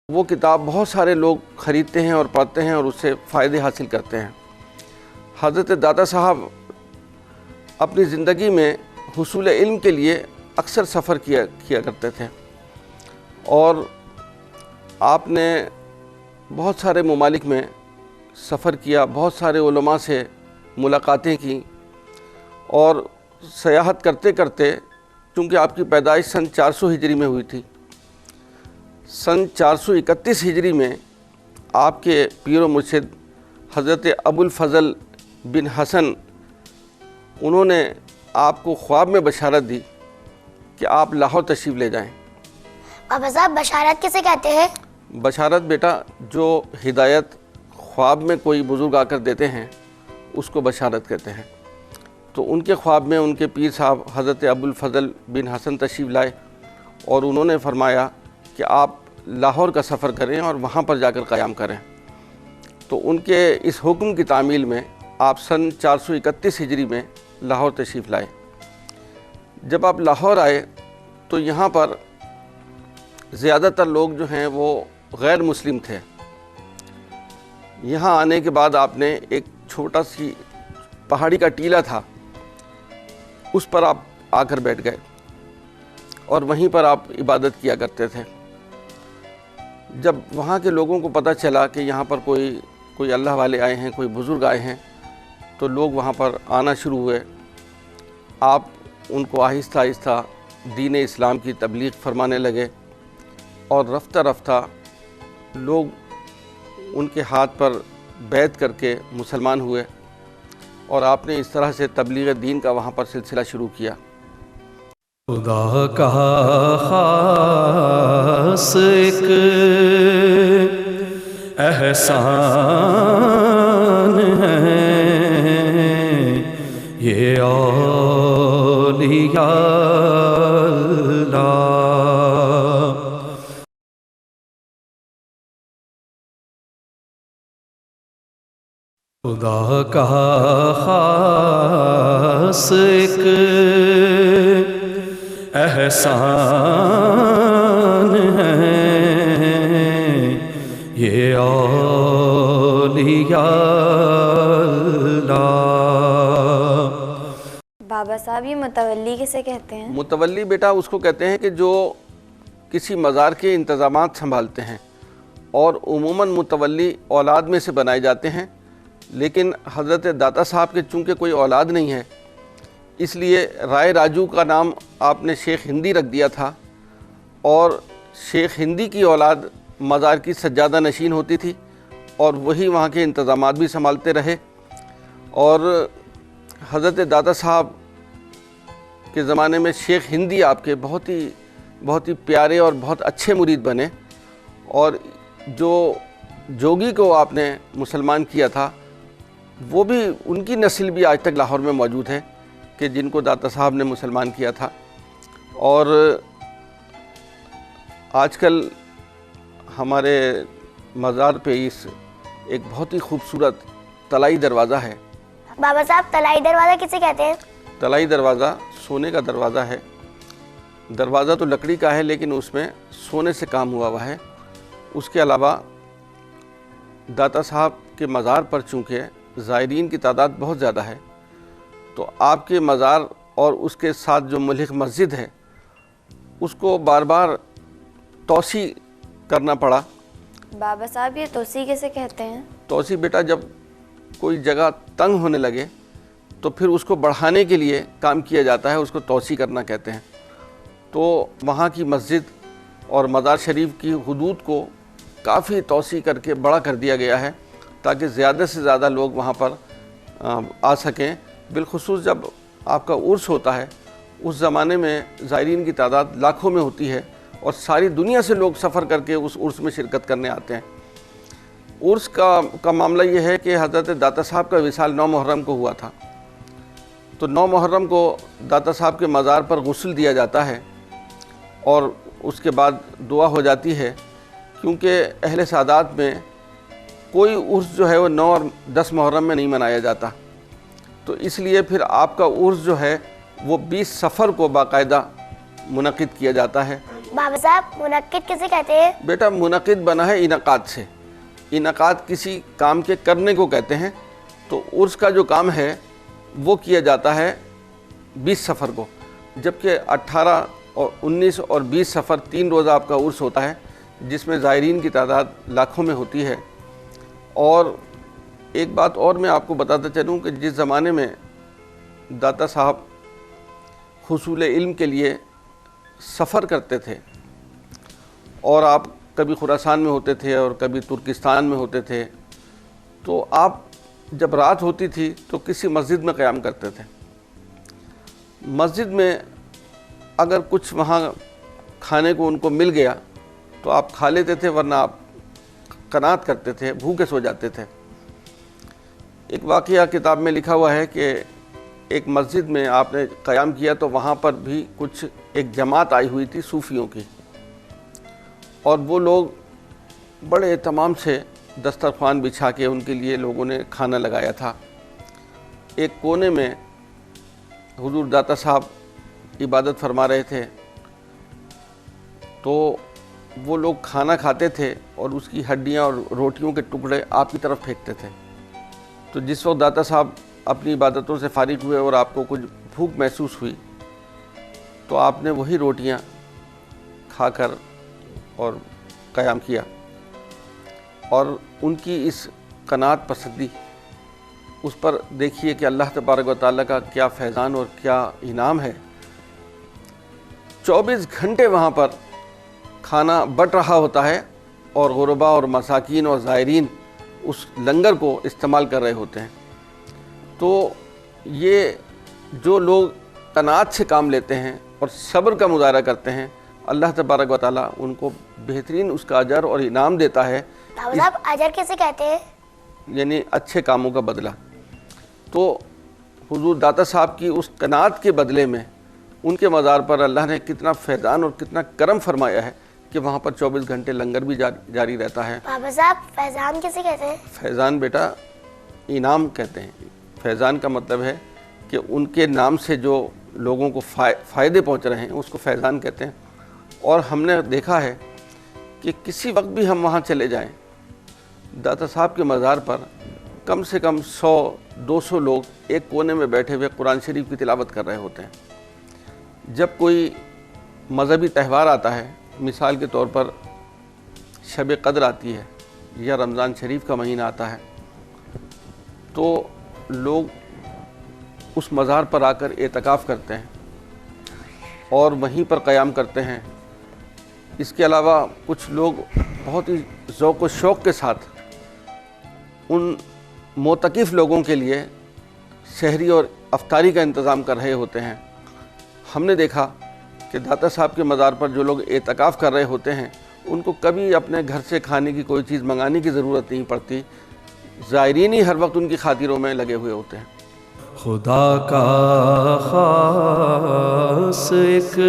وہ کتاب بہت سارے لوگ خریدتے ہیں اور پڑھتے ہیں اور اس سے فائدے حاصل کرتے ہیں۔ حضرت داتا صاحب اپنی زندگی میں حصول علم کے لیے اکثر سفر کیا کرتے تھے، اور آپ نے بہت سارے ممالک میں سفر کیا، بہت سارے علماء سے ملاقاتیں کی، اور سیاحت کرتے کرتے، چونکہ آپ کی پیدائش سن 400 ہجری میں ہوئی تھی، سن 431 ہجری میں آپ کے پیر و مرشد حضرت ابو الفضل بن حسن انہوں نے آپ کو خواب میں بشارت دی کہ آپ لاہور تشریف لے جائیں۔ بابا صاحب بشارت کسے کہتے ہیں؟ بشارت بیٹا جو ہدایت خواب میں کوئی بزرگ آ کر دیتے ہیں اس کو بشارت کہتے ہیں۔ تو ان کے خواب میں ان کے پیر صاحب حضرت ابو الفضل بن حسن تشریف لائے، اور انہوں نے فرمایا کہ آپ لاہور کا سفر کریں اور وہاں پر جا کر قیام کریں۔ تو ان کے اس حکم کی تعمیل میں آپ سن 431 ہجری میں لاہور تشریف لائے۔ جب آپ لاہور آئے تو یہاں پر زیادہ تر لوگ جو ہیں وہ غیر مسلم تھے۔ یہاں آنے کے بعد آپ نے ایک چھوٹا سی پہاڑی کا ٹیلہ تھا، اس پر آپ آ کر بیٹھ گئے، اور وہیں پر آپ عبادت کیا کرتے تھے۔ جب وہاں کے لوگوں کو پتہ چلا کہ یہاں پر کوئی اللہ والے آئے ہیں، کوئی بزرگ آئے ہیں، تو لوگ وہاں پر آنا شروع ہوئے۔ آپ ان کو آہستہ آہستہ دین اسلام کی تبلیغ فرمانے لگے، اور رفتہ رفتہ لوگ ان کے ہاتھ پر بیعت کر کے مسلمان ہوئے، اور آپ نے اس طرح سے تبلیغ دین کا وہاں پر سلسلہ شروع کیا۔ خدا کا خاص ایک احسان ہے یہ اولیاء اللہ۔ خدا کا خاص ایک احسان ہے یہ اولیاء اللہ۔ بابا صاحب یہ متولی کسے کہتے ہیں؟ متولی بیٹا اس کو کہتے ہیں کہ جو کسی مزار کے انتظامات سنبھالتے ہیں، اور عموماً متولی اولاد میں سے بنائے جاتے ہیں، لیکن حضرت داتا صاحب کے چونکہ کوئی اولاد نہیں ہے، اس لیے رائے راجو کا نام آپ نے شیخ ہندی رکھ دیا تھا، اور شیخ ہندی کی اولاد مزار کی سجادہ نشین ہوتی تھی، اور وہی وہاں کے انتظامات بھی سنبھالتے رہے۔ اور حضرت داتا صاحب کے زمانے میں شیخ ہندی آپ کے بہت ہی پیارے اور بہت اچھے مرید بنے، اور جو جوگی کو آپ نے مسلمان کیا تھا وہ بھی ان کی نسل بھی آج تک لاہور میں موجود ہے کہ جن کو داتا صاحب نے مسلمان کیا تھا۔ اور آج کل ہمارے مزار پہ ایک بہت ہی خوبصورت طلائی دروازہ ہے۔ بابا صاحب طلائی دروازہ کسے کہتے ہیں؟ طلائی دروازہ سونے کا دروازہ ہے۔ دروازہ تو لکڑی کا ہے لیکن اس میں سونے سے کام ہوا ہوا ہے۔ اس کے علاوہ داتا صاحب کے مزار پر چونکہ زائرین کی تعداد بہت زیادہ ہے، تو آپ کے مزار اور اس کے ساتھ جو ملحق مسجد ہے اس کو بار بار توسیع کرنا پڑا۔ بابا صاحب یہ توسیع کسے کہتے ہیں؟ توسیع بیٹا جب کوئی جگہ تنگ ہونے لگے تو پھر اس کو بڑھانے کے لیے کام کیا جاتا ہے، اس کو توسیع کرنا کہتے ہیں۔ تو وہاں کی مسجد اور مزار شریف کی حدود کو کافی توسیع کر کے بڑا کر دیا گیا ہے تاکہ زیادہ سے زیادہ لوگ وہاں پر آ سکیں۔ بالخصوص جب آپ کا عرس ہوتا ہے، اس زمانے میں زائرین کی تعداد لاکھوں میں ہوتی ہے، اور ساری دنیا سے لوگ سفر کر کے اس عرس میں شرکت کرنے آتے ہیں۔ عرس کا معاملہ یہ ہے کہ حضرت داتا صاحب کا وصال 9 محرم کو ہوا تھا، تو 9 محرم کو داتا صاحب کے مزار پر غسل دیا جاتا ہے، اور اس کے بعد دعا ہو جاتی ہے، کیونکہ اہل سعادات میں کوئی عرس جو ہے وہ 9 اور 10 محرم میں نہیں منایا جاتا، تو اس لیے پھر آپ کا عرس جو ہے وہ 20 صفر کو باقاعدہ منعقد کیا جاتا ہے، بابا صاحب منعقد کسے کہتے ہیں؟ بیٹا منعقد بنا ہے انعقاد سے، انعقاد کسی کام کے کرنے کو کہتے ہیں، تو عرس کا جو کام ہے وہ کیا جاتا ہے 20 سفر کو، جبکہ 18 اور 19 اور 20 سفر 3 روزہ آپ کا عرس ہوتا ہے، جس میں زائرین کی تعداد لاکھوں میں ہوتی ہے۔ اور ایک بات اور میں آپ کو بتاتا چلوں کہ جس زمانے میں داتا صاحب حصول علم کے لیے سفر کرتے تھے، اور آپ کبھی خراسان میں ہوتے تھے اور کبھی ترکستان میں ہوتے تھے، تو آپ جب رات ہوتی تھی تو کسی مسجد میں قیام کرتے تھے۔ مسجد میں اگر کچھ وہاں کھانے کو ان کو مل گیا تو آپ کھا لیتے تھے، ورنہ آپ قناعت کرتے تھے، بھوکے سو جاتے تھے۔ ایک واقعہ کتاب میں لکھا ہوا ہے کہ ایک مسجد میں آپ نے قیام کیا تو وہاں پر بھی کچھ ایک جماعت آئی ہوئی تھی صوفیوں کی، اور وہ لوگ بڑے اہتمام سے دسترخوان بچھا کے ان کے لیے لوگوں نے کھانا لگایا تھا۔ ایک کونے میں حضور داتا صاحب عبادت فرما رہے تھے، تو وہ لوگ کھانا کھاتے تھے اور اس کی ہڈیاں اور روٹیوں کے ٹکڑے آپ کی طرف پھینکتے تھے۔ تو جس وقت داتا صاحب اپنی عبادتوں سے فارغ ہوئے اور آپ کو کچھ بھوک محسوس ہوئی، تو آپ نے وہی روٹیاں کھا کر اور قیام کیا، اور ان کی اس قناعت پسندی، اس پر دیکھیے کہ اللہ تبارک و تعالیٰ کا کیا فیضان اور کیا انعام ہے۔ 24 گھنٹے وہاں پر کھانا بٹ رہا ہوتا ہے، اور غربا اور مساکین اور زائرین اس لنگر کو استعمال کر رہے ہوتے ہیں۔ تو یہ جو لوگ قناعت سے کام لیتے ہیں اور صبر کا مظاہرہ کرتے ہیں، اللہ تبارک و تعالیٰ ان کو بہترین اس کا اجر اور انعام دیتا ہے۔ بابا صاحب اجر کیسے کہتے ہیں؟ یعنی اچھے کاموں کا بدلہ۔ تو حضور داتا صاحب کی اس قناعت کے بدلے میں ان کے مزار پر اللہ نے کتنا فیضان اور کتنا کرم فرمایا ہے کہ وہاں پر 24 گھنٹے لنگر بھی جاری رہتا ہے۔ بابا صاحب فیضان کسے کہتے ہیں؟ فیضان بیٹا انعام کہتے ہیں۔ فیضان کا مطلب ہے کہ ان کے نام سے جو لوگوں کو فائدے پہنچ رہے ہیں اس کو فیضان کہتے ہیں۔ اور ہم نے دیکھا ہے کہ کسی وقت بھی ہم وہاں چلے جائیں، داتا صاحب کے مزار پر کم سے کم 100-200 لوگ ایک کونے میں بیٹھے ہوئے قرآن شریف کی تلاوت کر رہے ہوتے ہیں۔ جب کوئی مذہبی تہوار آتا ہے، مثال کے طور پر شب قدر آتی ہے یا رمضان شریف کا مہینہ آتا ہے، تو لوگ اس مزار پر آ کر اعتکاف کرتے ہیں اور وہیں پر قیام کرتے ہیں۔ اس کے علاوہ کچھ لوگ بہت ہی ذوق و شوق کے ساتھ ان معتکف لوگوں کے لیے سحری اور افطاری کا انتظام کر رہے ہوتے ہیں۔ ہم نے دیکھا کہ داتا صاحب کے مزار پر جو لوگ اعتکاف کر رہے ہوتے ہیں ان کو کبھی اپنے گھر سے کھانے کی کوئی چیز منگانے کی ضرورت نہیں پڑتی، زائرین ہی ہر وقت ان کی خاطروں میں لگے ہوئے ہوتے ہیں۔ خدا کا خاص ایک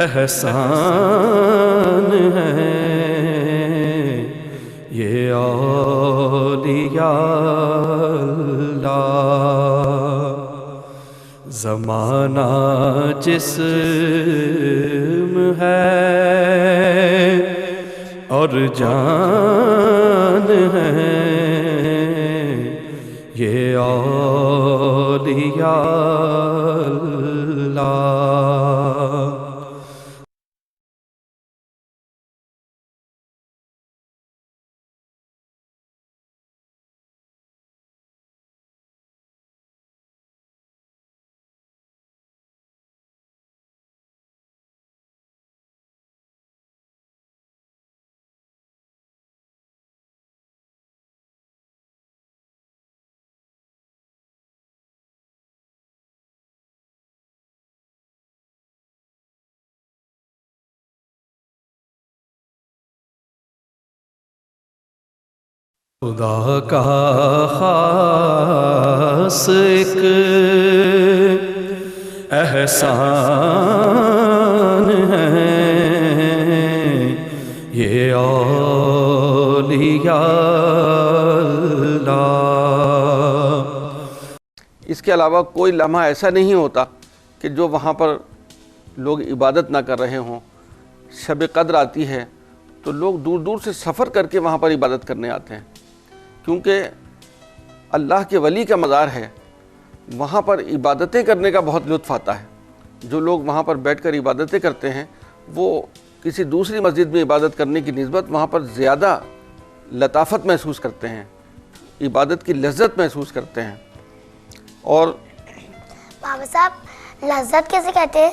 احسان ہے، یہ اولیاء اللہ، زمانہ جسم ہے اور جان ہے، یہ اولیاء اللہ۔ خدا کا خاص ایک احسان ہے، یہ اولیاء اللہ۔ اس کے علاوہ کوئی لمحہ ایسا نہیں ہوتا کہ جو وہاں پر لوگ عبادت نہ کر رہے ہوں، شب قدر آتی ہے تو لوگ دور دور سے سفر کر کے وہاں پر عبادت کرنے آتے ہیں، کیونکہ اللہ کے ولی کا مزار ہے، وہاں پر عبادتیں کرنے کا بہت لطف آتا ہے۔ جو لوگ وہاں پر بیٹھ کر عبادتیں کرتے ہیں وہ کسی دوسری مسجد میں عبادت کرنے کی نسبت وہاں پر زیادہ لطافت محسوس کرتے ہیں، عبادت کی لذت محسوس کرتے ہیں۔ اور بابا صاحب لذت کیسے کہتے ہیں؟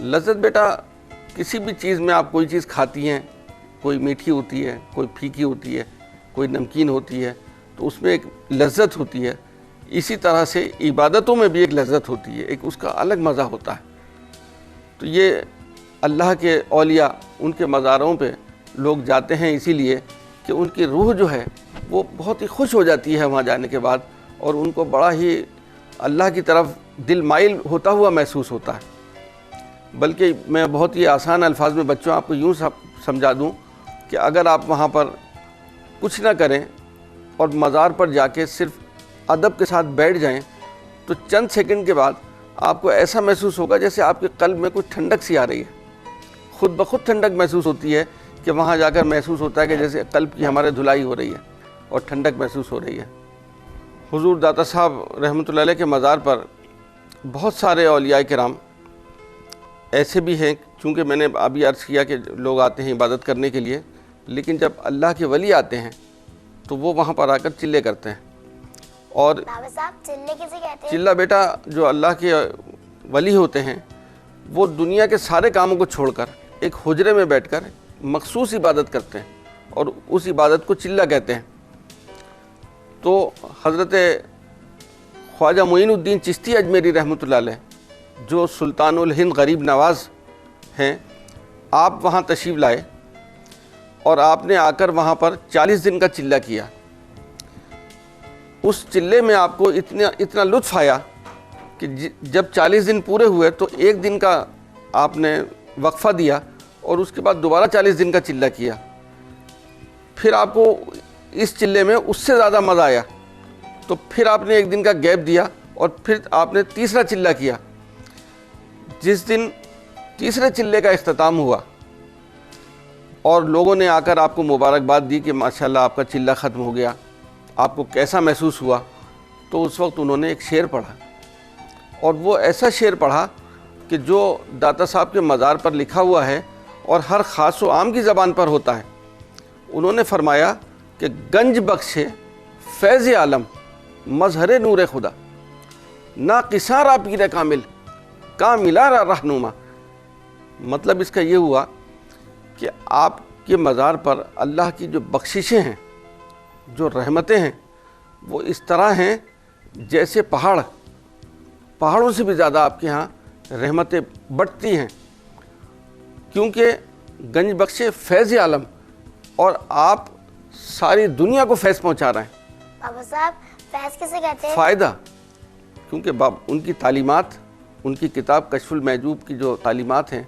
لذت بیٹا کسی بھی چیز میں آپ کوئی چیز کھاتی ہیں، کوئی میٹھی ہوتی ہے، کوئی پھیکی ہوتی ہے، کوئی نمکین ہوتی ہے، تو اس میں ایک لذت ہوتی ہے۔ اسی طرح سے عبادتوں میں بھی ایک لذت ہوتی ہے، ایک اس کا الگ مزہ ہوتا ہے۔ تو یہ اللہ کے اولیاء ان کے مزاروں پہ لوگ جاتے ہیں اسی لیے کہ ان کی روح جو ہے وہ بہت ہی خوش ہو جاتی ہے وہاں جانے کے بعد، اور ان کو بڑا ہی اللہ کی طرف دل مائل ہوتا ہوا محسوس ہوتا ہے۔ بلکہ میں بہت ہی آسان الفاظ میں بچوں آپ کو یوں سمجھا دوں کہ اگر آپ وہاں پر کچھ نہ کریں اور مزار پر جا کے صرف ادب کے ساتھ بیٹھ جائیں تو چند سیکنڈ کے بعد آپ کو ایسا محسوس ہوگا جیسے آپ کے قلب میں کچھ ٹھنڈک سی آ رہی ہے، خود بخود ٹھنڈک محسوس ہوتی ہے کہ وہاں جا کر محسوس ہوتا ہے کہ جیسے قلب کی ہمارے دھلائی ہو رہی ہے اور ٹھنڈک محسوس ہو رہی ہے۔ حضور داتا صاحب رحمۃ اللہ علیہ کے مزار پر بہت سارے اولیاء کرام ایسے بھی ہیں، چونکہ میں نے ابھی عرض کیا کہ لوگ آتے ہیں عبادت کرنے کے لیے، لیکن جب اللہ کے ولی آتے ہیں تو وہ وہاں پر آ کر چلے کرتے ہیں۔ اور بابا صاحب چلے کیسے کہتے ہیں؟ چلہ بیٹا جو اللہ کے ولی ہوتے ہیں وہ دنیا کے سارے کاموں کو چھوڑ کر ایک حجرے میں بیٹھ کر مخصوص عبادت کرتے ہیں اور اس عبادت کو چلہ کہتے ہیں۔ تو حضرت خواجہ معین الدین چشتی اجمیری رحمۃ اللہ علیہ جو سلطان الہند غریب نواز ہیں، آپ وہاں تشریف لائے اور آپ نے آ کر وہاں پر 40 دن کا چلہ کیا۔ اس چلے میں آپ کو اتنا لطف آیا کہ جب 40 دن پورے ہوئے تو ایک دن کا آپ نے وقفہ دیا اور اس کے بعد دوبارہ 40 دن کا چلہ کیا۔ پھر آپ کو اس چلے میں اس سے زیادہ مزہ آیا تو پھر آپ نے ایک دن کا گیپ دیا اور پھر آپ نے تیسرا چلہ کیا۔ جس دن تیسرے چلے کا اختتام ہوا اور لوگوں نے آ کر آپ کو مبارکباد دی کہ ماشاءاللہ آپ کا چلہ ختم ہو گیا، آپ کو کیسا محسوس ہوا، تو اس وقت انہوں نے ایک شعر پڑھا، اور وہ ایسا شعر پڑھا کہ جو داتا صاحب کے مزار پر لکھا ہوا ہے اور ہر خاص و عام کی زبان پر ہوتا ہے۔ انہوں نے فرمایا کہ گنج بخشے فیض عالم مظہر نور خدا، ناقصارا پیر کامل کاملارا رہنما۔ مطلب اس کا یہ ہوا کہ آپ کے مزار پر اللہ کی جو بخششیں ہیں، جو رحمتیں ہیں، وہ اس طرح ہیں جیسے پہاڑوں سے بھی زیادہ آپ کے ہاں رحمتیں بڑھتی ہیں، کیونکہ گنج بخش فیض عالم اور آپ ساری دنیا کو فیض پہنچا رہے ہیں۔ بابا صاحب فیض کیسے کہتے ہیں؟ فائدہ، کیونکہ ان کی تعلیمات، ان کی کتاب کشف المحجوب کی جو تعلیمات ہیں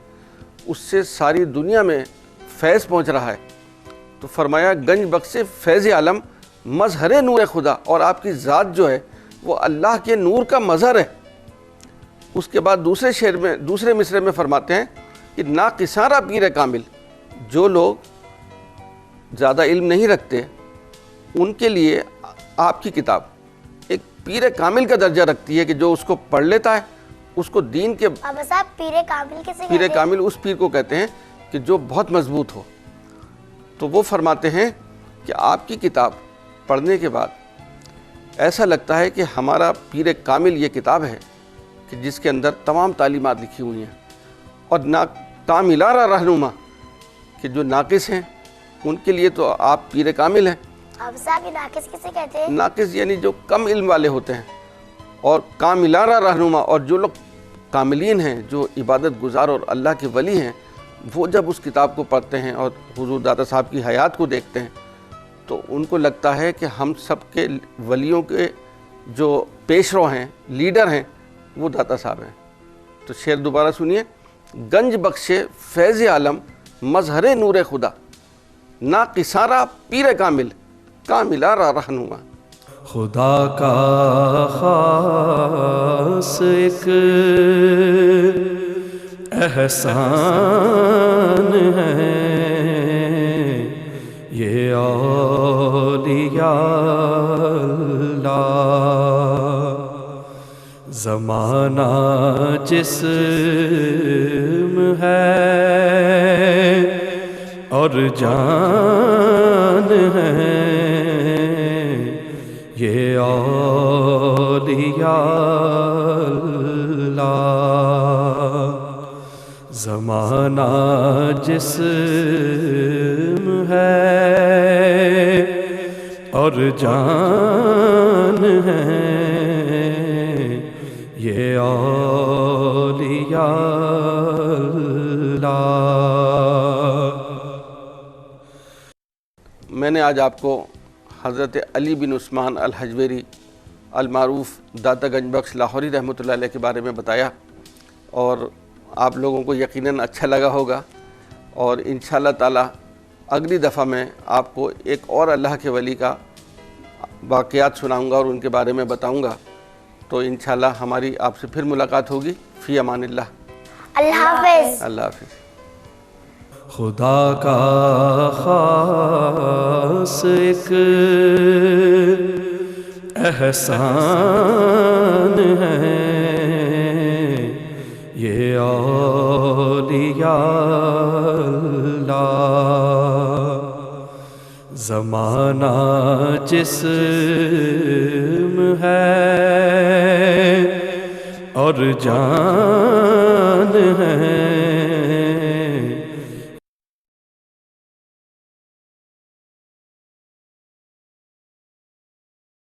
اس سے ساری دنیا میں فیض پہنچ رہا ہے۔ تو فرمایا گنج بخش فیض عالم مظہر نور خدا، اور آپ کی ذات جو ہے وہ اللہ کے نور کا مظہر ہے۔ اس کے بعد دوسرے مصرے میں فرماتے ہیں کہ ناقصارا پیر کامل، جو لوگ زیادہ علم نہیں رکھتے ان کے لیے آپ کی کتاب ایک پیر کامل کا درجہ رکھتی ہے کہ جو اس کو پڑھ لیتا ہے اس کو دین کے۔ بابا صاحب پیر کامل کیسے کہتے پیر ہیں؟ کامل اس پیر کو کہتے ہیں کہ جو بہت مضبوط ہو۔ تو وہ فرماتے ہیں کہ آپ کی کتاب پڑھنے کے بعد ایسا لگتا ہے کہ ہمارا پیر کامل یہ کتاب ہے کہ جس کے اندر تمام تعلیمات لکھی ہوئی ہیں، اور کاملارا رہنما، کہ جو ناقص ہیں ان کے لیے تو آپ پیر کامل ہیں۔ بابا صاحب یہ ناقص کیسے کہتے ہیں؟ ناقص یعنی جو کم علم والے ہوتے ہیں، اور کاملارا رہنما، اور جو لوگ کاملین ہیں، جو عبادت گزار اور اللہ کے ولی ہیں، وہ جب اس کتاب کو پڑھتے ہیں اور حضور داتا صاحب کی حیات کو دیکھتے ہیں تو ان کو لگتا ہے کہ ہم سب کے ولیوں کے جو پیشرو ہیں، لیڈر ہیں، وہ داتا صاحب ہیں۔ تو شعر دوبارہ سنیے، گنج بخش فیض عالم مظہر نور خدا، ناقصارا پیر کامل کاملارا رہنما۔ خدا کا خاص ایک احسان ہے یہ اولیاء اللہ، زمانہ جسم ہے اور جان ہے یہ اولیاء اللہ، زمانہ جسم ہے اور جان ہے یہ اولیاء اللہ۔ میں نے آج آپ کو حضرت علی بن عثمان الحجویری المعروف داتا گنج بخش لاہوری رحمۃ اللہ علیہ کے بارے میں بتایا، اور آپ لوگوں کو یقیناً اچھا لگا ہوگا، اور انشاءاللہ تعالی اگلی دفعہ میں آپ کو ایک اور اللہ کے ولی کا واقعات سناؤں گا اور ان کے بارے میں بتاؤں گا۔ تو انشاءاللہ ہماری آپ سے پھر ملاقات ہوگی۔ فی امان اللہ۔ اللہ حافظ۔ اللہ حافظ۔ خدا کا خاص ایک احسان ہے یہ اولیاء اللہ، زمانہ جسم ہے اور جان ہے